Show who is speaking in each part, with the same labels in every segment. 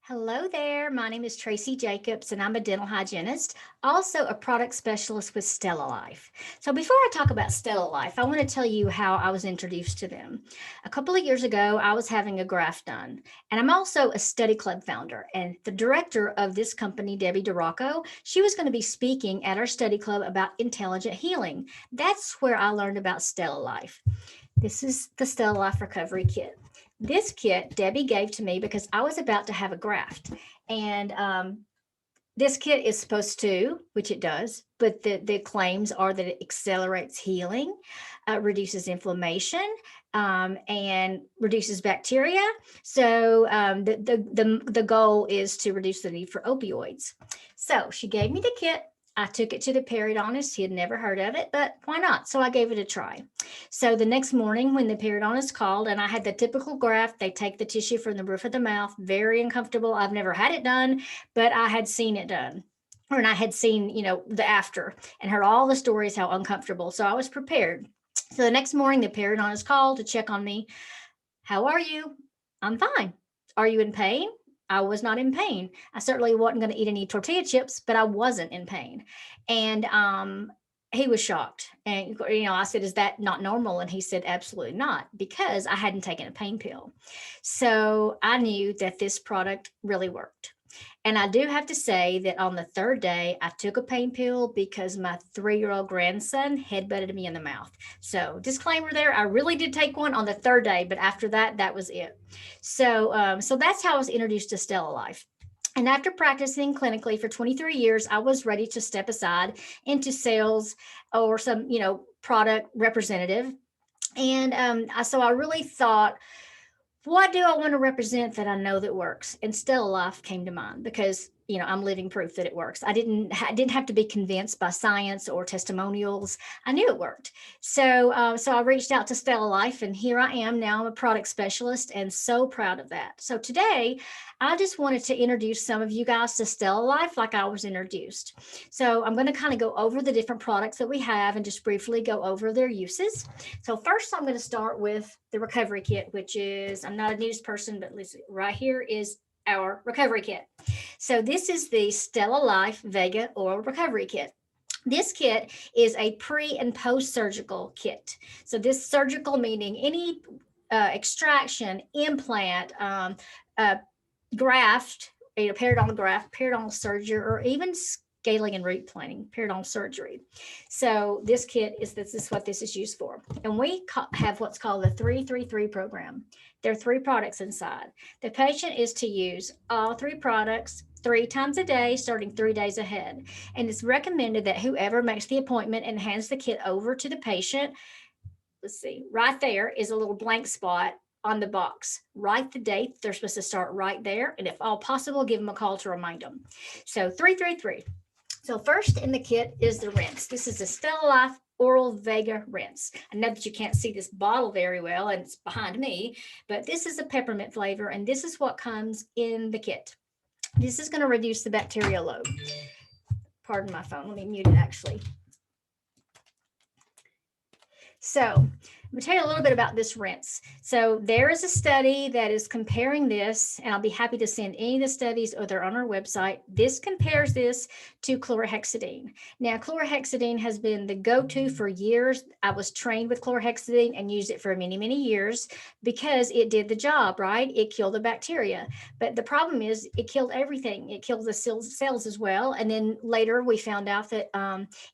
Speaker 1: Hello there. My name is Tracy Jacobs, and I'm a dental hygienist, also a product specialist with StellaLife. So, before I talk about StellaLife, I want to tell you how I was introduced to them. A couple of years ago, I was having a graft done, and I'm also a study club founder. And the director of this company, Debbie DeRocco, she was going to be speaking at our study club about intelligent healing. That's where I learned about StellaLife. This is the StellaLife Recovery Kit. This kit Debbie gave to me because I was about to have a graft. And this kit is supposed to, which it does, but the claims are that it accelerates healing, reduces inflammation, and reduces bacteria. So the goal is to reduce the need for opioids. So she gave me the kit. I took it to the periodontist. He had never heard of it, but why not? So I gave it a try. So the next morning, when the periodontist called and I had the typical graft, they take the tissue from the roof of the mouth, very uncomfortable. I've never had it done, but I had seen it done. And I had seen, the after and heard all the stories how uncomfortable. So I was prepared. So the next morning, the periodontist called to check on me. How are you? I'm fine. Are you in pain? I was not in pain. I certainly wasn't going to eat any tortilla chips, but I wasn't in pain. And he was shocked. And, I said, is that not normal? And he said, absolutely not, because I hadn't taken a pain pill. So I knew that this product really worked. And I do have to say that on the third day, I took a pain pill because my 3-year-old grandson headbutted me in the mouth. So, disclaimer there, I really did take one on the third day, but after that, that was it. So that's how I was introduced to StellaLife. And after practicing clinically for 23 years, I was ready to step aside into sales or some, product representative. And so I really thought, what do I want to represent that I know that works? And StellaLife came to mind because I'm living proof that it works. I didn't have to be convinced by science or testimonials. I knew it worked. So I reached out to StellaLife, and here I am now. I'm a product specialist, and so proud of that. So today, I just wanted to introduce some of you guys to StellaLife like I was introduced. So I'm going to kind of go over the different products that we have and just briefly go over their uses. So first, I'm going to start with the recovery kit, which is, I'm not a news person, but listen, right here is our recovery kit. So this is the StellaLife Vega Oral Recovery Kit. This kit is a pre and post surgical kit. So this surgical meaning any extraction, implant, graft, periodontal graft, periodontal surgery, or even scaling and root planing, periodontal surgery. So this kit this is what this is used for. And we have what's called the 333 program. There are 3 products inside. The patient is to use all 3 products 3 times a day, starting 3 days ahead. And it's recommended that whoever makes the appointment and hands the kit over to the patient, let's see, right there is a little blank spot on the box. Write the date. They're supposed to start right there. And if all possible, give them a call to remind them. So 333. So first in the kit is the rinse. This is the StellaLife Oral Vega Rinse. I know that you can't see this bottle very well, and it's behind me, but this is a peppermint flavor, and this is what comes in the kit. This is going to reduce the bacteria load. Pardon my phone. Let me mute it actually. So let me tell you a little bit about this rinse. So there is a study that is comparing this, and I'll be happy to send any of the studies, or they're on our website. This compares this to chlorhexidine. Now, chlorhexidine has been the go-to for years. I was trained with chlorhexidine and used it for many, many years because it did the job, right? It killed the bacteria. But the problem is it killed everything. It killed the cells as well. And then later we found out that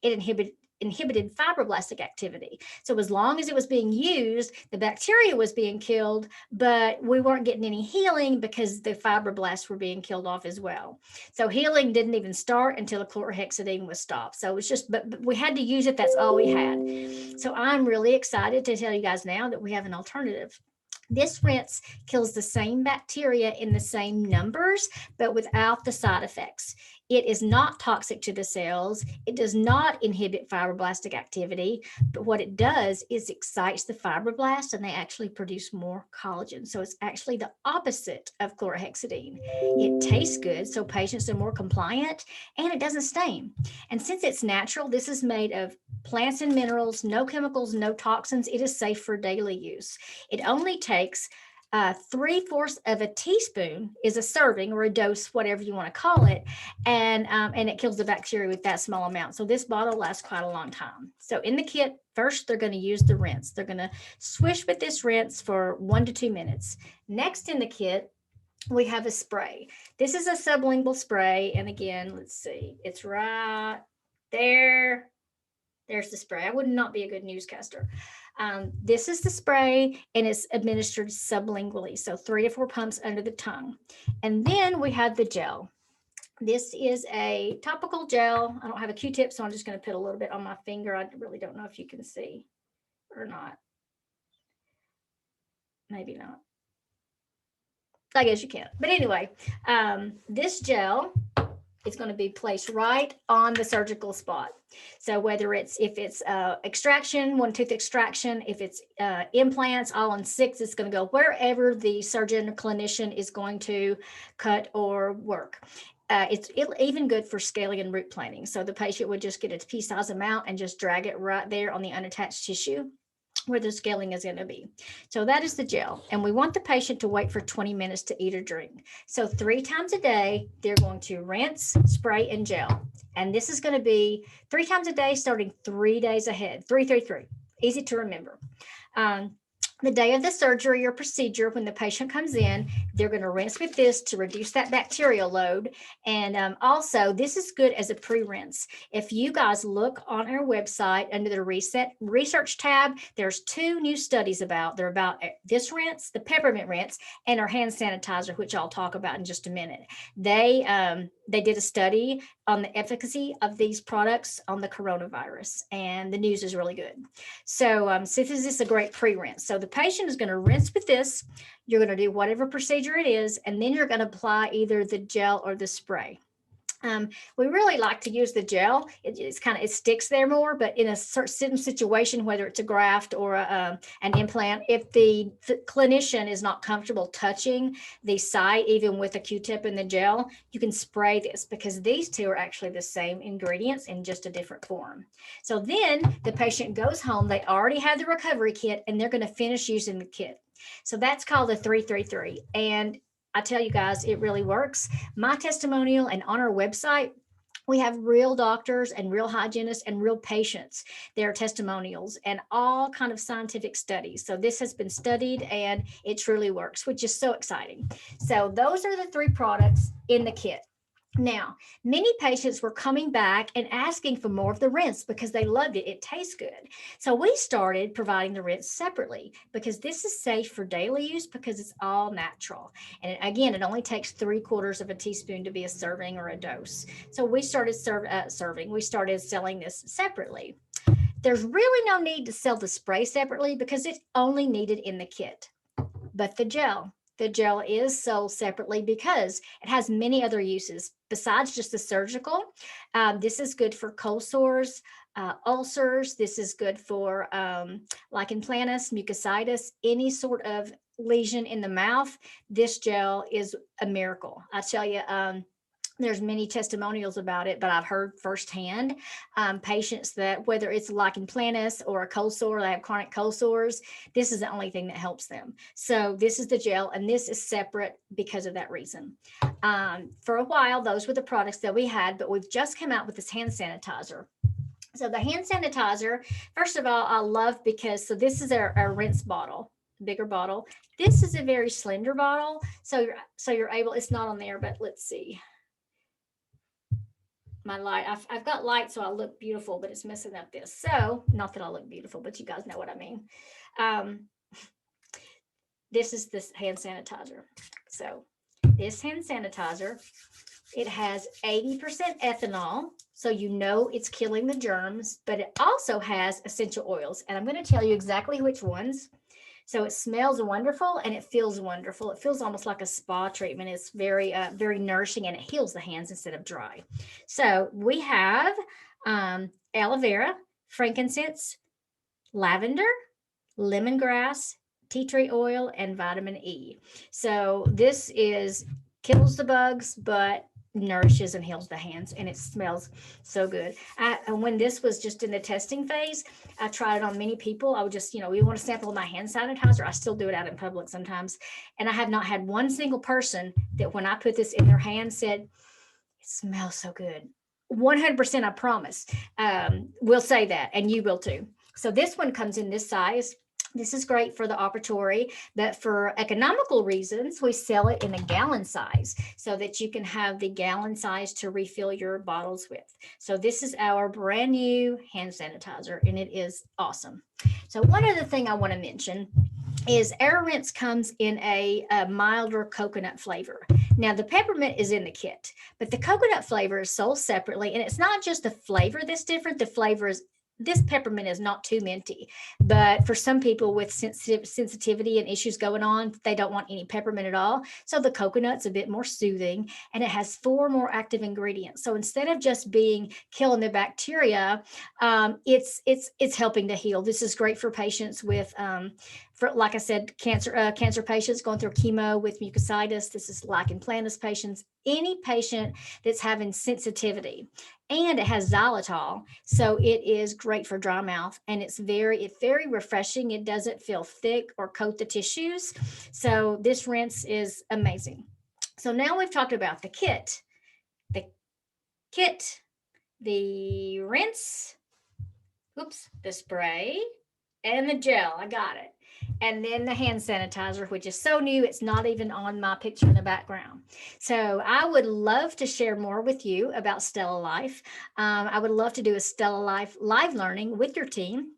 Speaker 1: it inhibited fibroblastic activity. So as long as it was being used, the bacteria was being killed, but we weren't getting any healing because the fibroblasts were being killed off as well. So healing didn't even start until the chlorhexidine was stopped. So it was just, but we had to use it. That's all we had. So I'm really excited to tell you guys now that we have an alternative. This rinse kills the same bacteria in the same numbers, but without the side effects. It is not toxic to the cells. It does not inhibit fibroblastic activity, but what it does is excites the fibroblasts and they actually produce more collagen. So it's actually the opposite of chlorhexidine. It tastes good, so patients are more compliant, and it doesn't stain. And since it's natural, this is made of plants and minerals, no chemicals, no toxins. It is safe for daily use. It only takes 3/4 of a teaspoon is a serving or a dose, whatever you want to call it, and it kills the bacteria with that small amount. So this bottle lasts quite a long time. So in the kit, first they're going to use the rinse. They're going to swish with this rinse for 1 to 2 minutes. Next in the kit, we have a spray. This is a sublingual spray, and again, let's see, it's right there. There's the spray. I would not be a good newscaster. This is the spray, and it's administered sublingually, so 3 to 4 pumps under the tongue. And then we have the gel. This is a topical gel. I don't have a Q-tip, so I'm just going to put a little bit on my finger. I really don't know if you can see or not. Maybe not. I guess you can. But anyway, this gel is going to be placed right on the surgical spot. So whether if it's extraction, 1 tooth extraction, if it's implants, all in 6, it's going to go wherever the surgeon or clinician is going to cut or work. It's even good for scaling and root planing. So the patient would just get a pea-size amount and just drag it right there on the unattached tissue where the scaling is going to be. So that is the gel. And we want the patient to wait for 20 minutes to eat or drink. So 3 times a day, they're going to rinse, spray, and gel. And this is going to be 3 times a day, starting 3 days ahead. 3, 3, 3. Easy to remember. The day of the surgery or procedure, when the patient comes in, they're going to rinse with this to reduce that bacterial load. And also, this is good as a pre-rinse. If you guys look on our website under the research tab, there's 2 new studies they're about this rinse, the Peppermint Rinse, and our hand sanitizer, which I'll talk about in just a minute. They did a study on the efficacy of these products on the coronavirus, and the news is really good. So this is a great pre-rinse. So the patient is going to rinse with this. You're going to do whatever procedure it is, and then you're going to apply either the gel or the spray. We really like to use the gel. It sticks there more, but in a certain situation, whether it's a graft or an implant, if the clinician is not comfortable touching the site, even with a Q-tip and the gel, you can spray this, because these 2 are actually the same ingredients in just a different form. So then the patient goes home, they already have the recovery kit, and they're going to finish using the kit. So that's called the 333. And I tell you guys, it really works. My testimonial, and on our website, we have real doctors and real hygienists and real patients. Their testimonials and all kind of scientific studies. So this has been studied, and it truly works, which is so exciting. So those are the 3 products in the kit. Now, many patients were coming back and asking for more of the rinse because they loved it. It tastes good. So we started providing the rinse separately, because this is safe for daily use, because it's all natural. And again, it only takes 3/4 of a teaspoon to be a serving or a dose. So we started we started selling this separately. There's really no need to sell the spray separately, because it's only needed in the kit. But the gel is sold separately because it has many other uses besides just the surgical. This is good for cold sores, ulcers. This is good for lichen planus, mucositis, any sort of lesion in the mouth. This gel is a miracle. I tell you, there's many testimonials about it, but I've heard firsthand patients that whether it's lichen planus or a cold sore, they have chronic cold sores, this is the only thing that helps them. So this is the gel, and this is separate because of that reason. For a while, those were the products that we had, but we've just come out with this hand sanitizer. So the hand sanitizer, first of all, I love because, so this is our rinse bottle, bigger bottle. This is a very slender bottle. So you're able, it's not on there, but let's see. My light, I've got light so I look beautiful, but it's messing up this. So not that I look beautiful, but you guys know what I mean. This is this hand sanitizer. So this hand sanitizer, it has 80% ethanol, so you know it's killing the germs, but it also has essential oils, and I'm going to tell you exactly which ones. So it smells wonderful and it feels wonderful. It feels almost like a spa treatment. It's very, very nourishing, and it heals the hands instead of dry. So we have aloe vera, frankincense, lavender, lemongrass, tea tree oil, and vitamin E. So this kills the bugs, but nourishes and heals the hands, and it smells so good. And when this was just in the testing phase, I tried it on many people. I would just, we want to sample my hand sanitizer. I still do it out in public sometimes. And I have not had one single person that when I put this in their hand said, it smells so good. 100%, I promise. We'll say that, and you will too. So this one comes in this size. This is great for the operatory, but for economical reasons, we sell it in a gallon size so that you can have the gallon size to refill your bottles with. So this is our brand new hand sanitizer, and it is awesome. So one other thing I want to mention is Air Rinse comes in a milder coconut flavor. Now the peppermint is in the kit, but the coconut flavor is sold separately, and it's not just the flavor that's different. The flavor is this peppermint is not too minty, but for some people with sensitivity and issues going on, they don't want any peppermint at all. So the coconut's a bit more soothing, and it has 4 more active ingredients. So instead of just being killing the bacteria, it's helping to heal. This is great for patients with for, like I said, cancer patients going through chemo with mucositis. This is lichen planus patients, any patient that's having sensitivity. And it has xylitol, so it is great for dry mouth, and it's very refreshing. It doesn't feel thick or coat the tissues. So this rinse is amazing. So now we've talked about the kit, the the rinse, the spray, and the gel. I got it. And then the hand sanitizer, which is so new, it's not even on my picture in the background. So I would love to share more with you about StellaLife. I would love to do a StellaLife live learning with your team.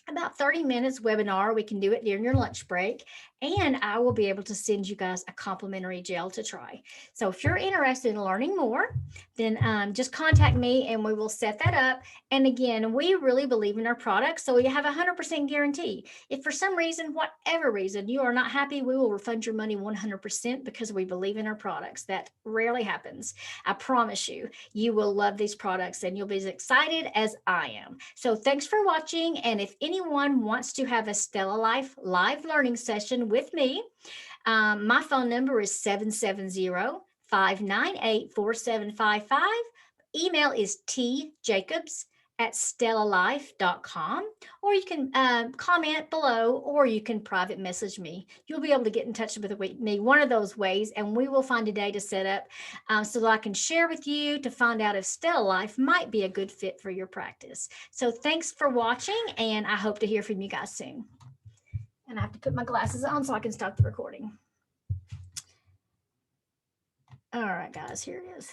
Speaker 1: About 30 minutes webinar. We can do it during your lunch break, and I will be able to send you guys a complimentary gel to try. So if you're interested in learning more, then just contact me and we will set that up. And again, we really believe in our products, so we have a 100% guarantee. If for some reason, whatever reason, you are not happy, we will refund your money 100% because we believe in our products. That rarely happens. I promise you, you will love these products and you'll be as excited as I am. So thanks for watching. And if anyone wants to have a StellaLife live learning session with me, my phone number is 770-598-4755. Email is tjacobs@stellalife.com, or you can comment below, or you can private message me. You'll be able to get in touch with me one of those ways, and we will find a day to set up so that I can share with you to find out if StellaLife might be a good fit for your practice. So thanks for watching, and I hope to hear from you guys soon. And I have to put my glasses on so I can stop the recording. All right, guys, here it is.